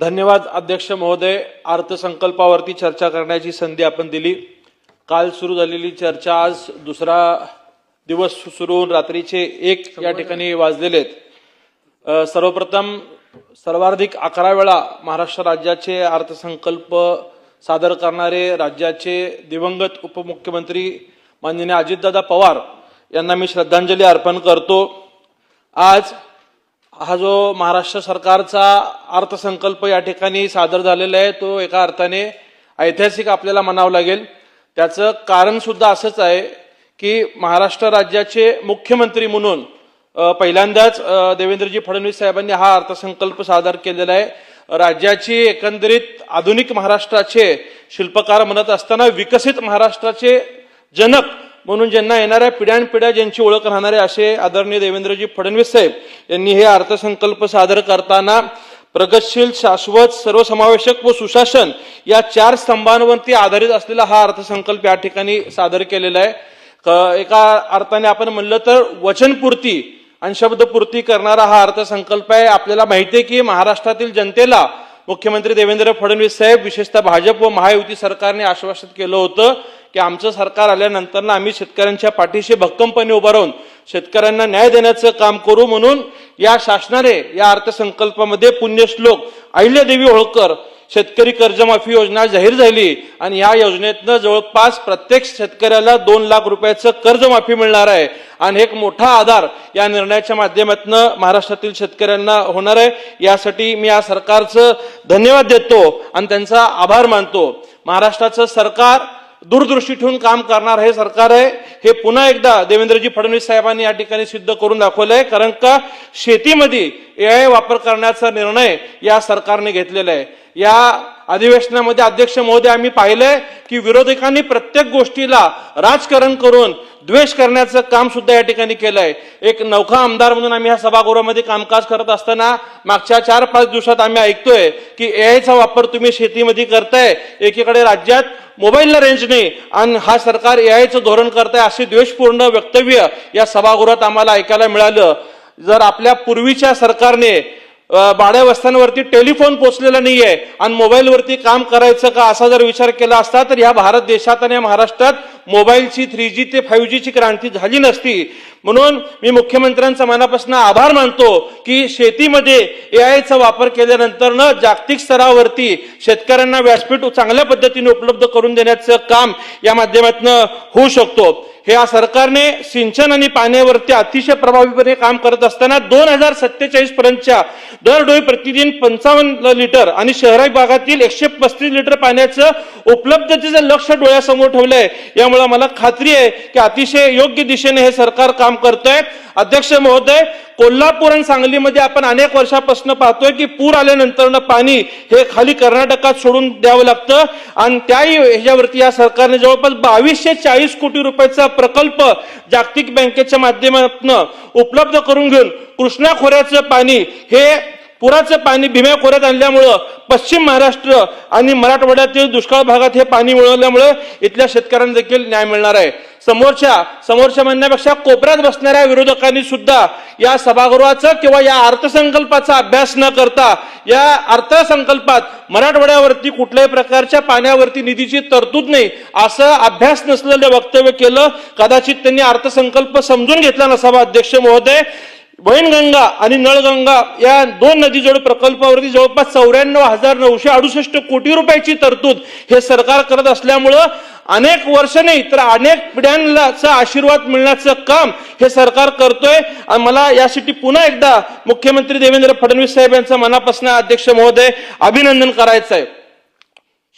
धन्यवाद अध्यक्ष महोदय. अर्थसंकल्पावरती चर्चा करण्याची संधी आपण दिली. काल सुरू झालेली चर्चा आज दुसरा दिवस सुरू होऊन रात्रीचे 1 या ठिकाणी वाजलेले आहेत. सर्वप्रथम सर्वाधिक 11 वेळा महाराष्ट्र राज्याचे अर्थसंकल्प सादर करणारे राज्याचे दिवंगत उपमुख्यमंत्री माननीय अजितदादा पवार यांना मी श्रद्धांजली अर्पण करतो. आज हा जो महाराष्ट्र सरकारचा अर्थसंकल्प या ठिकाणी सादर झालेला आहे तो एका अर्थाने ऐतिहासिक आपल्याला म्हणावं लागेल. त्याचं कारण सुद्धा असंच आहे की महाराष्ट्र राज्याचे मुख्यमंत्री म्हणून पहिल्यांदाच देवेंद्रजी फडणवीस साहेबांनी हा अर्थसंकल्प सादर केलेला आहे. राज्याची एकंदरीत आधुनिक महाराष्ट्राचे शिल्पकार म्हणत असताना विकसित महाराष्ट्राचे जनक म्हणून ज्यांना येणाऱ्या पिढ्यानपिढ्या ज्यांची ओळख राहणारे असे आदरणीय देवेंद्रजी फडणवीस साहेब यांनी हे अर्थसंकल्प सादर करताना प्रगतशील, शाश्वत, सर्वसमावेशक व सुशासन या 4 स्तंभांवरती आधारित असलेला हा अर्थसंकल्प या ठिकाणी सादर केलेला आहे. एका अर्थाने आपण म्हणलं तर वचनपूर्ती आणि शब्दपूर्ती करणारा हा अर्थसंकल्प आहे. आपल्याला माहिती आहे की महाराष्ट्रातील जनतेला मुख्यमंत्री देवेंद्र फडणवीस साहेब विशेषतः भाजप व महायुती सरकारने आश्वासित केलं होतं की आमचं सरकार आल्यानंतर आम्ही शेतकऱ्यांच्या पाठीशी भक्कमपणे उभं राहून शेतकऱ्यांना न्याय देण्याचं काम करू. म्हणून या शासनाने या अर्थसंकल्पामध्ये पुण्यश्लोक अहिल्यादेवी होळकर शेतकरी कर्जमाफी योजना जाहीर झाली आणि या योजनेतनं जवळपास प्रत्येक शेतकऱ्याला 2 लाख रुपयाचं कर्जमाफी मिळणार आहे आणि एक मोठा आधार या निर्णयाच्या माध्यमातून महाराष्ट्रातील शेतकऱ्यांना होणार आहे. यासाठी मी या सरकारचं धन्यवाद देतो आणि त्यांचा आभार मानतो. महाराष्ट्राचं सरकार दूरदृष्टी ठेवून काम करणार हे सरकार आहे हे पुन्हा एकदा देवेंद्रजी फडणवीस साहेबांनी या ठिकाणी सिद्ध करून दाखवलं आहे. कारण का शेतीमध्ये AI वापर करण्याचा निर्णय या सरकारने घेतलेला आहे. या अधिवेशनामध्ये अध्यक्ष महोदय आम्ही पाहिलंय की विरोधकांनी प्रत्येक गोष्टीला राजकारण करून द्वेष करण्याचं काम सुद्धा या ठिकाणी केलंय. एक नौखा आमदार म्हणून आम्ही ह्या सभागृहामध्ये कामकाज करत असताना मागच्या 4-5 दिवसात आम्ही ऐकतोय की AIचा वापर तुम्ही शेतीमध्ये करताय, एकीकडे राज्यात मोबाईलला रेंज नाही आणि हा सरकार AIचं धोरण करताय असे द्वेषपूर्ण वक्तव्य या सभागृहात आम्हाला ऐकायला मिळालं. जर आपल्या पूर्वीच्या सरकारने भाड्या वस्त्यांवरती टेलिफोन पोचलेला नाहीये आणि मोबाईलवरती काम करायचं का असा जर विचार केला असता तर या भारत देशात आणि महाराष्ट्रात मोबाईलची 3G ते 5G ची क्रांती झाली नसती. म्हणून मी मुख्यमंत्र्यांचा मनापासून आभार मानतो की शेतीमध्ये AIचा वापर केल्यानंतर जागतिक स्तरावरती शेतकऱ्यांना व्यासपीठ चांगल्या पद्धतीने उपलब्ध करून देण्याचं काम या माध्यमातून होऊ शकतो. या सरकारने सिंचन आणि पाण्यावरती अतिशय प्रभावीपणे काम करत असताना 2047 पर्यंतच्या दरडोई प्रतिदिन 55 लिटर आणि शहरी भागातील 135 लिटर पाण्याचं उपलब्धतेचं लक्ष्य डोळ्यासमोर ठेवलंय. यामुळे मला खात्री आहे की अतिशय योग्य दिशेने हे सरकार काम करतंय. अध्यक्ष महोदय, कोल्हापूर आणि सांगलीमध्ये आपण अनेक वर्षापासून पाहतोय की पूर आल्यानंतर पाणी हे खाली कर्नाटकात सोडून द्यावं लागतं आणि त्याही ह्याच्यावरती या सरकारने जवळपास 2240 कोटी रुपयाचा प्रकल्प जागतिक बँकेच्या माध्यमातून उपलब्ध करून घेऊन कृष्णा खोऱ्याचं पाणी हे पुराचं पाणी भीमा खोऱ्यात आणल्यामुळं पश्चिम महाराष्ट्र आणि मराठवाड्यातील दुष्काळ भागात हे पाणी मिळवल्यामुळे इथल्या शेतकऱ्यांना देखील न्याय मिळणार आहे. समोरच्या म्हणण्यापेक्षा कोपऱ्यात बसणाऱ्या विरोधकांनी सुद्धा या सभागृहाचा किंवा या अर्थसंकल्पाचा अभ्यास न करता या अर्थसंकल्पात मराठवाड्यावरती कुठल्याही प्रकारच्या पाण्यावरती निधीची तरतूद नाही असं अभ्यास नसलेलं वक्तव्य केलं. कदाचित त्यांनी अर्थसंकल्प समजून घेतला नसावा. अध्यक्ष महोदय, वैनगंगा आणि नळगंगा या 2 नदीजोड प्रकल्पावरती जवळपास 94,968 कोटी रुपयाची तरतूद हे सरकार करत असल्यामुळं अनेक वर्ष नाही तर अनेक पिढ्यांचा आशीर्वाद मिळण्याचं काम हे सरकार करतोय. आणि मला यासाठी पुन्हा एकदा मुख्यमंत्री देवेंद्र फडणवीस साहेब यांचं मनापासून अध्यक्ष महोदय अभिनंदन करायचं आहे.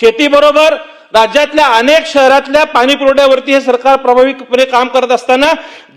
शेतीबरोबर राज्यातल्या अनेक शहरातल्या पाणी पुरवठ्यावरती हे सरकार प्रभावीपणे काम करत असताना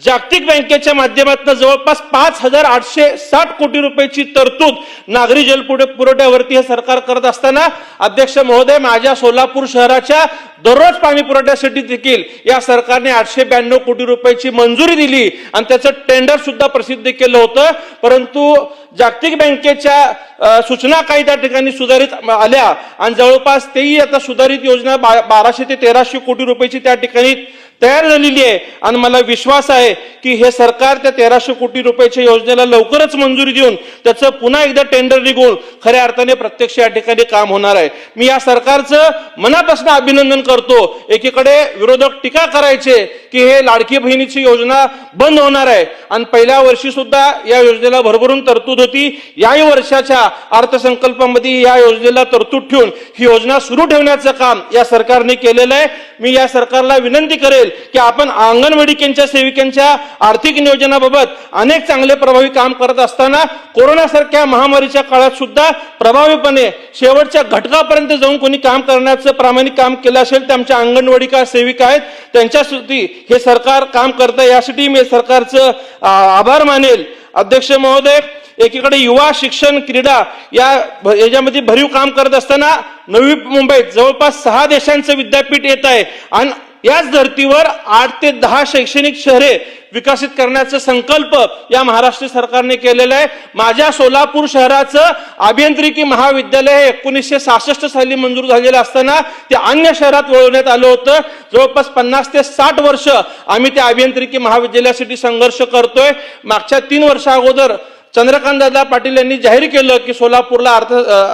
जागतिक बँकेच्या माध्यमातून जवळपास 5,860 कोटी रुपयाची तरतूद नागरी जल पुरवठ्यावरती हे सरकार करत असताना अध्यक्ष महोदय, माझ्या सोलापूर शहराच्या दररोज पाणी पुरवठ्यासाठी देखील या सरकारने 892 कोटी रुपयाची मंजुरी दिली आणि त्याचं टेंडर सुद्धा प्रसिद्ध केलं होतं. परंतु जागतिक बँकेच्या सूचना काही त्या ठिकाणी सुधारित आल्या आणि जवळपास तेही आता सुधारित योजना 1200 ते 1300 कोटी रुपयाची त्या ठिकाणी तयार झालेली आहे आणि मला विश्वास आहे की हे सरकार त्या 1300 कोटी रुपयाच्या योजनेला लवकरच मंजुरी देऊन त्याचं पुन्हा एकदा टेंडर निघून खऱ्या अर्थाने प्रत्यक्ष या ठिकाणी काम होणार आहे. मी या सरकारचं मनापासून अभिनंदन करतो. एकीकडे विरोधक टीका करायचे की हे लाडकी बहिणीची योजना बंद होणार आहे आणि पहिल्या वर्षी सुद्धा या योजनेला भरभरून तरतूद होती. याही वर्षाच्या अर्थसंकल्पामध्ये या योजनेला तरतूद ठेवून ही योजना सुरू ठेवण्याचं काम या सरकारने केलेलं आहे. मी या सरकारला विनंती करेल की आपण अंगणवाडी सेविकांच्या आर्थिक नियोजनाबाबत अनेक चांगले प्रभावी काम करत असताना कोरोनासारख्या महामारीच्या काळात सुद्धा प्रभावीपणे शेवटच्या घटकापर्यंत जाऊन कोणी काम करण्याचं प्रामाणिक काम केलं असेल तर आमच्या अंगणवाडी सेविका आहेत. त्यांच्यासाठी हे सरकार काम करतं. यासाठी मी सरकारचं आभार मानेल. अध्यक्ष महोदय, एकीकडे युवा शिक्षण क्रीडा याच्यामध्ये भरीव काम करत असताना नवी मुंबईत जवळपास 6 देशांचं विद्यापीठ येत आहे आणि याच धर्तीवर 8 ते 10 शैक्षणिक शहरे विकसित करण्याचा संकल्प या महाराष्ट्र सरकारने केलेला आहे. माझ्या सोलापूर शहराचं अभियांत्रिकी महाविद्यालय 1966 साली मंजूर झालेलं असताना ते अन्य शहरात वळवण्यात आलं होतं. जवळपास 50 ते 60 वर्ष आम्ही त्या अभियांत्रिकी महाविद्यालयासाठी संघर्ष करतोय. मागच्या 3 वर्षा अगोदर चंद्रकांत दादा पाटील यांनी जाहीर केलं की सोलापूरला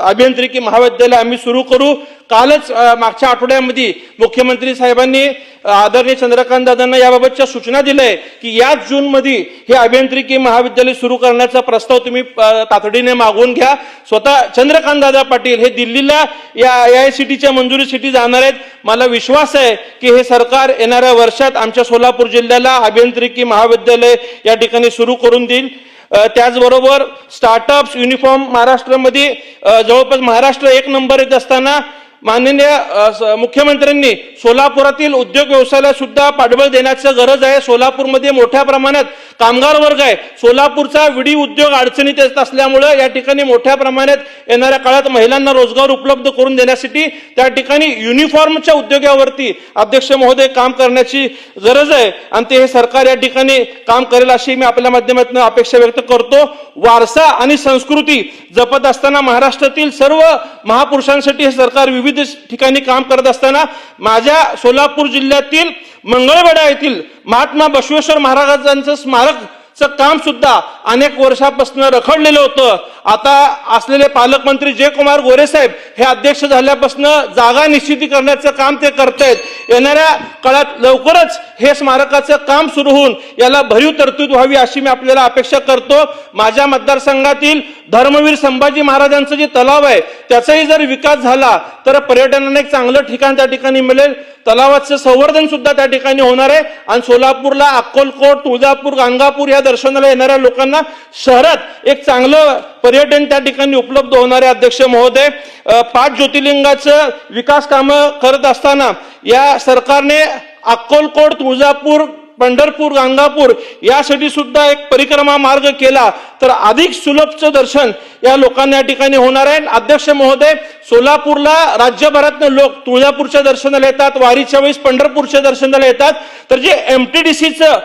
अभियांत्रिकी महाविद्यालय आम्ही सुरू करू. कालच मागच्या आठवड्यामध्ये मुख्यमंत्री साहेबांनी आदरणीय चंद्रकांत दादांना याबाबतच्या सूचना दिल्या की याच जून मध्ये हे अभियांत्रिकी महाविद्यालय सुरू करण्याचा प्रस्ताव तुम्ही तातडीने मागवून घ्या. स्वतः चंद्रकांत दादा पाटील हे दिल्लीला या AICTच्या मंजुरीसाठी जाणार आहेत. मला विश्वास आहे की हे सरकार येणाऱ्या वर्षात आमच्या सोलापूर जिल्ह्याला अभियांत्रिकी महाविद्यालय या ठिकाणी सुरू करून देईल. त्याचबरोबर स्टार्टअप्स युनिफॉर्म महाराष्ट्रामध्ये जवळपास महाराष्ट्र 1 नंबर येत असताना माननीय मुख्यमंत्र्यांनी सोलापुरातील उद्योग व्यवसायाला सुद्धा पाठबळ देण्याची गरज आहे. सोलापूरमध्ये मोठ्या प्रमाणात कामगार वर्ग आहे. सोलापूरचा विडी उद्योग अडचणीत येत असल्यामुळे या ठिकाणी मोठ्या प्रमाणात येणाऱ्या काळात महिलांना रोजगार उपलब्ध करून देण्यासाठी त्या ठिकाणी युनिफॉर्मच्या उद्योगावरती अध्यक्ष महोदय काम करण्याची गरज आहे आणि ते हे सरकार या ठिकाणी काम करेल अशी मी आपल्या माध्यमातून अपेक्षा व्यक्त करतो. वारसा आणि संस्कृती जपत असताना महाराष्ट्रातील सर्व महापुरुषांसाठी हे सरकार विविध ठिकाणी काम करत असताना माझ्या सोलापूर जिल्ह्यातील मंगळवेढा येथील महात्मा बसवेश्वर महाराजांचं स्मारकचं काम सुद्धा अनेक वर्षापासून रखडलेलं होतं. आता असलेले पालकमंत्री जयकुमार गोरे साहेब हे अध्यक्ष झाल्यापासून जागा निश्चिती करण्याचं काम ते करतायत. येणाऱ्या काळात लवकरच हे स्मारकाचं काम सुरू होऊन याला भरीव तरतूद व्हावी अशी मी आपल्याला अपेक्षा करतो. माझ्या मतदारसंघातील धर्मवीर संभाजी महाराजांचं जे तलाव आहे त्याचाही जर विकास झाला तर पर्यटनाला एक चांगलं ठिकाण त्या ठिकाणी मिळेल. तलावाचं संवर्धन सुद्धा त्या ठिकाणी होणार आहे आणि सोलापूरला अक्कलकोट, तुळजापूर, गाणगापूर या दर्शनाला येणाऱ्या लोकांना शहरात एक चांगलं पर्यटन त्या ठिकाणी उपलब्ध होणारे. अध्यक्ष महोदय, 5 ज्योतिर्लिंगाचं विकास कामं करत असताना या सरकारने अक्कलकोट, तुळजापूर, पंढरपूर, गाणगापूर यासाठी सुद्धा एक परिक्रमा मार्ग केला तर अधिक सुलभचं दर्शन या लोकांना या ठिकाणी होणार आहे. अध्यक्ष महोदय, सोलापूरला राज्यभरातून लोक तुळजापूरच्या दर्शनाला येतात, वारीच्या वेळेस पंढरपूरच्या दर्शनाला येतात. तर जे MTDCचं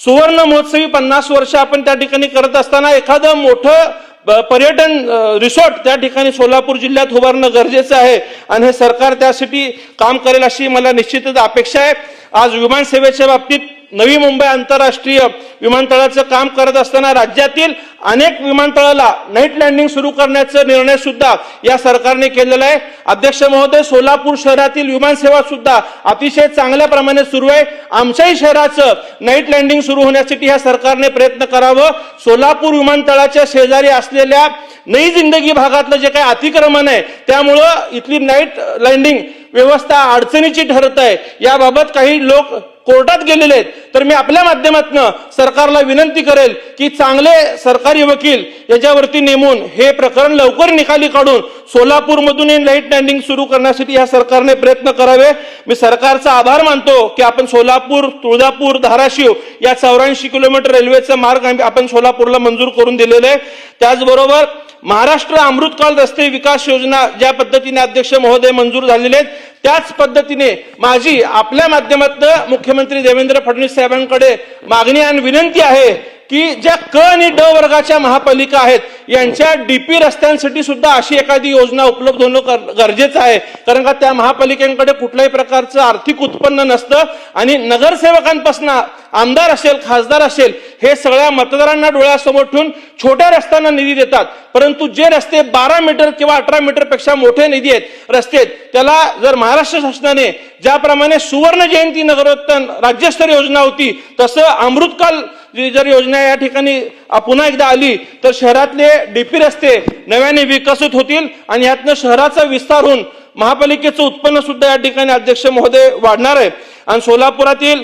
सुवर्ण महोत्सवी 50 वर्ष आपण त्या ठिकाणी करत असताना एखादं मोठं पर्यटन रिसॉर्ट त्या ठिकाणी सोलापूर जिल्ह्यात उभारणं गरजेचं आहे आणि हे सरकार त्यासाठी काम करेल अशी मला निश्चितच अपेक्षा आहे. आज विमान सेवेच्या बाबतीत नवी मुंबई आंतरराष्ट्रीय विमानतळाचं काम करत असताना राज्यातील अनेक विमानतळाला नाईट लँडिंग सुरू करण्याचा निर्णय सुद्धा या सरकारने केलेला आहे. अध्यक्ष महोदय, सोलापूर शहरातील विमानसेवा सुद्धा अतिशय चांगल्या प्रमाणे सुरू आहे. आमच्याही शहराचं नाईट लँडिंग सुरू होण्यासाठी या सरकारने प्रयत्न करावं. सोलापूर विमानतळाच्या शेजारी असलेल्या नई जिंदगी भागातलं जे काही अतिक्रमण आहे त्यामुळं इथली नाईट लँडिंग व्यवस्था अडचणीची ठरत आहे. याबाबत काही लोक कोर्टात गेलेले आहेत. तर मी आपल्या माध्यमातून सरकारला विनंती करेल की चांगले सरकारी वकील याच्यावरती नेमून हे प्रकरण लवकर निकाली काढून सोलापूरमधून नाईट लँडिंग सुरू करण्यासाठी या सरकारने प्रयत्न करावे. मी सरकारचा आभार मानतो की आपण सोलापूर, तुळजापूर, धाराशिव या 84 किलोमीटर रेल्वेचा मार्ग आपण सोलापूरला मंजूर करून दिलेला आहे. त्याचबरोबर महाराष्ट्र अमृतकाल रस्ते विकास योजना ज्या पद्धतीने अध्यक्ष महोदय मंजूर झालेले आहेत त्याच पद्धतीने माझी आपल्या माध्यमातून मुख्यमंत्री देवेंद्र फडणवीस साहेबांकडे मागणी आणि विनंती आहे की ज्या क आणि ड वर्गाच्या महापालिका आहेत यांच्या डीपी रस्त्यांसाठी सुद्धा अशी एखादी योजना उपलब्ध होणं गरजेचं आहे, कारण का त्या महापालिकांकडे कुठल्याही प्रकारचं आर्थिक उत्पन्न नसतं आणि नगरसेवकांपासून आमदार असेल खासदार असेल हे सगळ्या मतदारांना डोळ्यासमोर ठेवून छोट्या रस्त्यांना निधी देतात, परंतु जे रस्ते 12 मीटर किंवा 18 मीटर पेक्षा मोठे निधी आहेत रस्ते त्याला जर महाराष्ट्र शासनाने ज्याप्रमाणे सुवर्ण जयंती नगरोत्थान राज्यस्तरीय योजना होती तसं अमृतकाल जर योजना या ठिकाणी पुन्हा एकदा आली तर शहरातले डीपी रस्ते नव्याने विकसित होतील आणि यातनं शहराचा विस्तार होऊन महापालिकेचं उत्पन्न सुद्धा या ठिकाणी अध्यक्ष महोदय वाढणार आहे। आणि सोलापुरातील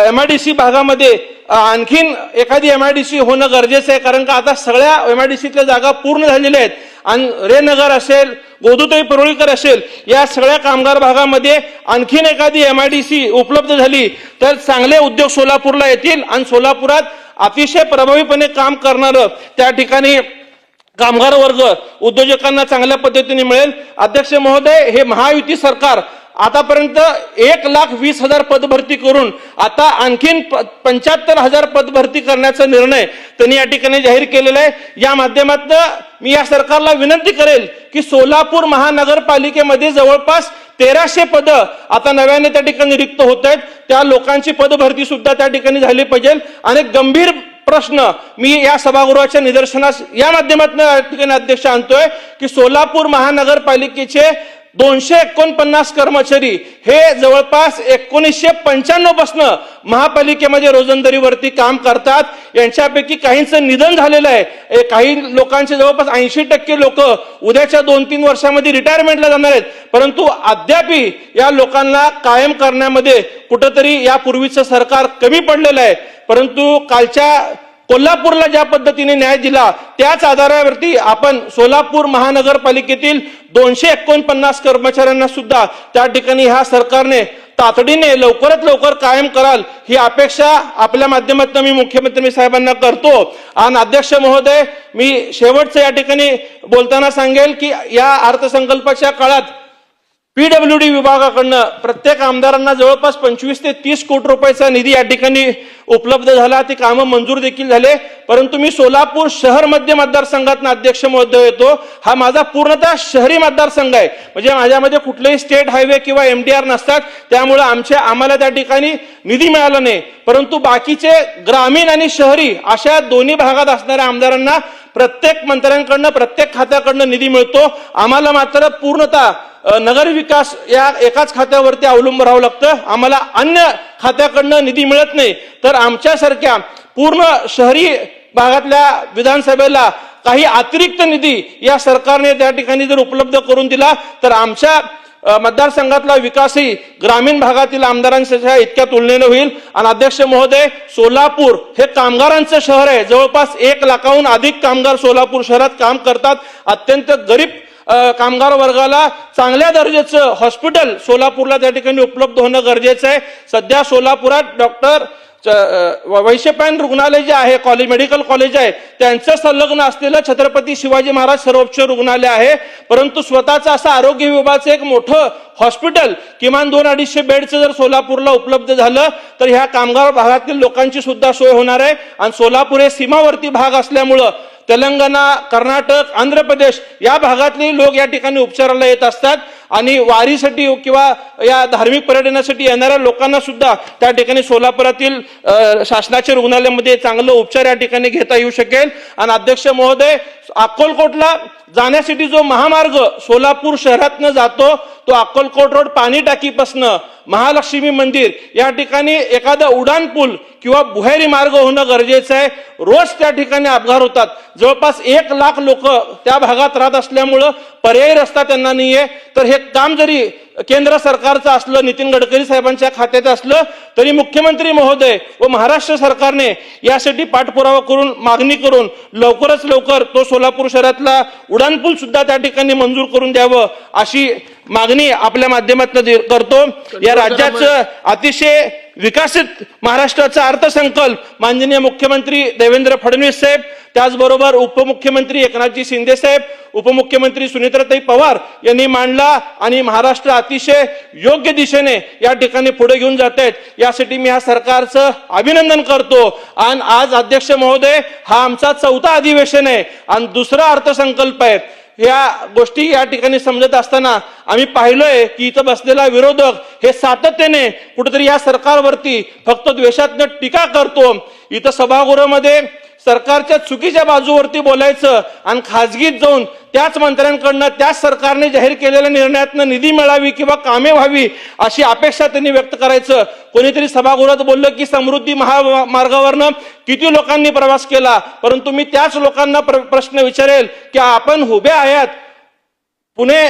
MIDC भागामध्ये आणखीन एखादी MIDC होणं गरजेचं आहे, कारण का आता सगळ्या MIDCतल्या जागा पूर्ण झालेल्या आहेत आणि रेनगर असेल गोदुताई परुळीकर असेल या सगळ्या कामगार भागामध्ये आणखीन एखादी MIDC उपलब्ध झाली तर चांगले उद्योग सोलापूरला येतील आणि सोलापुरात अतिशय प्रभावीपणे काम करणारं त्या ठिकाणी कामगार वर्ग उद्योजकांना चांगल्या पद्धतीने मिळेल। अध्यक्ष महोदय, हे महायुती सरकार आतापर्यंत 1,20,000 पद भरती करून आता आणखीन 75,000 पद भरती करण्याचा निर्णय त्यांनी या ठिकाणी जाहीर केलेला आहे। या माध्यमातून मी या सरकारला विनंती करेल की सोलापूर महानगरपालिकेमध्ये जवळपास 1300 पद आता नव्याने त्या ठिकाणी रिक्त होत आहेत, त्या लोकांची पदभरती सुद्धा त्या ठिकाणी झाली पाहिजे। आणि गंभीर प्रश्न मी या सभागृहाच्या निदर्शनास या माध्यमातून या ठिकाणी अध्यक्ष आणतोय की सोलापूर महानगरपालिकेचे 249 कर्मचारी हे जवळपास 1995 पासून महापालिकेमध्ये रोजंदारीवरती काम करतात। यांच्यापैकी काहींचं निधन झालेलं आहे, काही लोकांचे जवळपास 80% लोक उद्याच्या 2-3 वर्षामध्ये रिटायरमेंटला जाणार आहेत, परंतु अद्यापही या लोकांना कायम करण्यामध्ये कुठंतरी यापूर्वीचं सरकार कमी पडलेलं आहे। परंतु कालच्या कोल्हापूरला ज्या पद्धतीने न्याय दिला त्याच आधारावरती आपण सोलापूर महानगरपालिकेतील 249 कर्मचाऱ्यांना सुद्धा त्या ठिकाणी ह्या सरकारने तातडीने लवकरात लवकर कायम कराल ही अपेक्षा आपल्या माध्यमातून मी मुख्यमंत्री साहेबांना करतो। आणि अध्यक्ष महोदय, मी शेवटचं या ठिकाणी बोलताना सांगेल की या अर्थसंकल्पाच्या काळात PWD विभागाकडनं प्रत्येक आमदारांना जवळपास 25 ते 30 कोटी रुपयाचा निधी या ठिकाणी उपलब्ध झाला, ती कामं मंजूर देखील झाले। परंतु मी सोलापूर शहर मध्य मतदारसंघातून अध्यक्ष महोदय येतो, हा माझा पूर्णतः शहरी मतदारसंघ आहे, म्हणजे माझ्यामध्ये कुठलेही स्टेट हायवे किंवा MDR नसतात, त्यामुळे आम्हाला त्या ठिकाणी निधी मिळाला नाही। परंतु बाकीचे ग्रामीण आणि शहरी अशा दोन्ही भागात असणाऱ्या आमदारांना प्रत्येक मंत्र्यांकडनं प्रत्येक खात्याकडनं निधी मिळतो। आम्हाला मात्र पूर्णतः नगर विकास या एकाच खात्यावरती अवलंबून राहावं लागतं, आम्हाला अन्य खात्याकडनं निधी मिळत नाही। तर आमच्यासारख्या पूर्ण शहरी भागातल्या विधानसभेला काही अतिरिक्त निधी या सरकारने त्या ठिकाणी जर उपलब्ध करून दिला तर आमच्या मतदारसंघातला विकासही ग्रामीण भागातील आमदारांच्या इतक्या तुलनेने होईल। आणि अध्यक्ष महोदय, सोलापूर हे कामगारांचं शहर आहे, जवळपास 1 लाखाहून अधिक कामगार सोलापूर शहरात काम करतात। अत्यंत गरीब कामगार वर्गाला चांगल्या दर्जाचं हॉस्पिटल सोलापूरला त्या ठिकाणी उपलब्ध होणं गरजेचं आहे। सध्या सोलापुरात डॉक्टर वैश्यपायन रुग्णालय जे आहे, कॉलेज मेडिकल कॉलेज आहे, त्यांचं संलग्न असलेलं छत्रपती शिवाजी महाराज सर्वोपचार रुग्णालय आहे, परंतु स्वतःचं असं आरोग्य विभागाचं एक मोठं हॉस्पिटल किमान 200-250 बेडचं जर सोलापूरला उपलब्ध झालं तर ह्या कामगार भागातील लोकांची सुद्धा सोय होणार आहे। आणि सोलापूर हे सीमावर्ती भाग असल्यामुळं तेलंगणा, कर्नाटक, आंध्र प्रदेश या भागातले लोक या ठिकाणी उपचाराला येत असतात आणि वारीसाठी किंवा या धार्मिक पर्यटनासाठी येणाऱ्या लोकांना सुद्धा त्या ठिकाणी सोलापुरातील शासनाच्या रुग्णालयामध्ये चांगलं उपचार या ठिकाणी घेता येऊ शकेल। आणि अध्यक्ष महोदय, अक्कलकोटला जाण्यासाठी जो महामार्ग सोलापूर शहरातनं जातो तो अक्कलकोट रोड पाणी टाकीपासून महालक्ष्मी मंदिर या ठिकाणी एखादा उडान पूल किंवा भुयारी मार्ग होणं गरजेचं आहे। रोज त्या ठिकाणी अपघात होतात, जवळपास 1 लाख लोक त्या भागात राहत असल्यामुळं पर्यायी रस्ता त्यांना नाहीये। तर हे काम जरी केंद्र सरकारचं असलं, नितीन गडकरी साहेबांच्या खात्यात असलं, तरी मुख्यमंत्री महोदय व महाराष्ट्र सरकारने यासाठी पाठपुरावा करून मागणी करून लवकरच लवकर तो सोलापूर शहरातला उडानपूल सुद्धा त्या ठिकाणी मंजूर करून द्यावं अशी मागणी आपल्या माध्यमातून करतो। या राज्याचं अतिशय विकसित महाराष्ट्राचा अर्थसंकल्प माननीय मुख्यमंत्री देवेंद्र फडणवीस साहेब त्याचबरोबर उपमुख्यमंत्री एकनाथजी शिंदे साहेब, उपमुख्यमंत्री सुनेत्राताई पवार यांनी मांडला आणि महाराष्ट्र अतिशय योग्य दिशेने या ठिकाणी पुढे घेऊन जात आहेत. यासाठी मी ह्या सरकारचं अभिनंदन करतो. आणि आज अध्यक्ष महोदय, हा आमचा 4था अधिवेशन आहे आणि दुसरा अर्थसंकल्प आहे. या गोष्टी या ठिकाणी समजत असताना आम्ही पाहिलोय की इथं बसलेला विरोधक हे सातत्याने कुठेतरी या सरकारवरती फक्त द्वेषातनं टीका करतो. इथं सभागृहामध्ये सरकारच्या चुकीच्या बाजूवरती बोलायचं आणि खाजगीत जाऊन त्याच मंत्र्यांकडनं त्याच सरकारने जाहीर केलेल्या निर्णयातनं निधी मिळावी किंवा कामे व्हावी अशी अपेक्षा त्यांनी व्यक्त करायचं. कोणीतरी सभागृहात बोललं की समृद्धी महामार्गावरनं किती लोकांनी प्रवास केला, परंतु मी त्याच लोकांना प्रश्न विचारेल की आपण उभ्या आहात, पुणे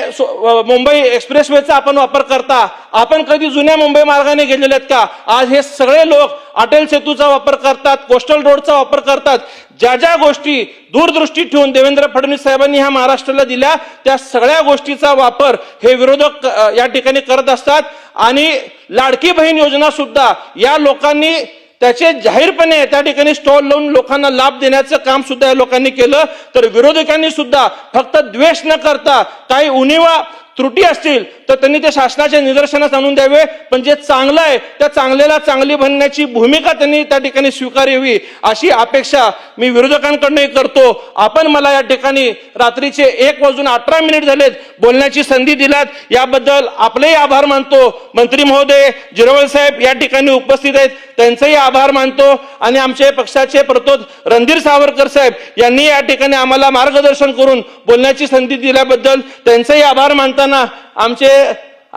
मुंबई एक्सप्रेसवेचा आपण वापर करता, आपण कधी जुन्या मुंबई मार्गाने गेलेले आहेत का? आज हे सगळे लोक अटल सेतूचा वापर करतात, कोस्टल रोडचा वापर करतात. ज्या ज्या गोष्टी दूरदृष्टी ठेवून देवेंद्र फडणवीस साहेबांनी ह्या महाराष्ट्राला दिल्या त्या सगळ्या गोष्टीचा वापर हे विरोधक या ठिकाणी करत असतात. आणि लाडकी बहीण योजना सुद्धा या लोकांनी त्याचे जाहीरपणे त्या ठिकाणी स्टॉल लावून लोकांना लाभ देण्याचं काम सुद्धा या लोकांनी केलं. तर विरोधकांनी सुद्धा फक्त द्वेष न करता काही उणीवा त्रुटी असतील तर त्यांनी ते शासनाच्या निदर्शनास आणून द्यावे, पण जे चांगलं आहे त्या चांगल्याला चांगली बनण्याची भूमिका त्यांनी त्या ठिकाणी स्वीकारावी अशी अपेक्षा मी विरोधकांकडूनही करतो. आपण मला या ठिकाणी रात्रीचे 1:18 झालेत बोलण्याची संधी दिलात, याबद्दल आपलेही आभार मानतो. मंत्री महोदय जिरवळ साहेब या ठिकाणी उपस्थित आहेत, त्यांचेही आभार मानतो. आणि आमचे पक्षाचे प्रतोद रणधीर सावरकर साहेब यांनी या ठिकाणी आम्हाला मार्गदर्शन करून बोलण्याची संधी दिल्याबद्दल त्यांचेही आभार मानताना आमचे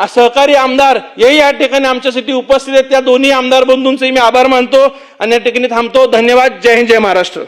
सहकारी आमदार हेही या ठिकाणी आमच्यासाठी उपस्थित आहेत, त्या दोन्ही आमदार बंधूंचे मी आभार मानतो आणि या ठिकाणी थांबतो. धन्यवाद. जय हिंद, जय महाराष्ट्र.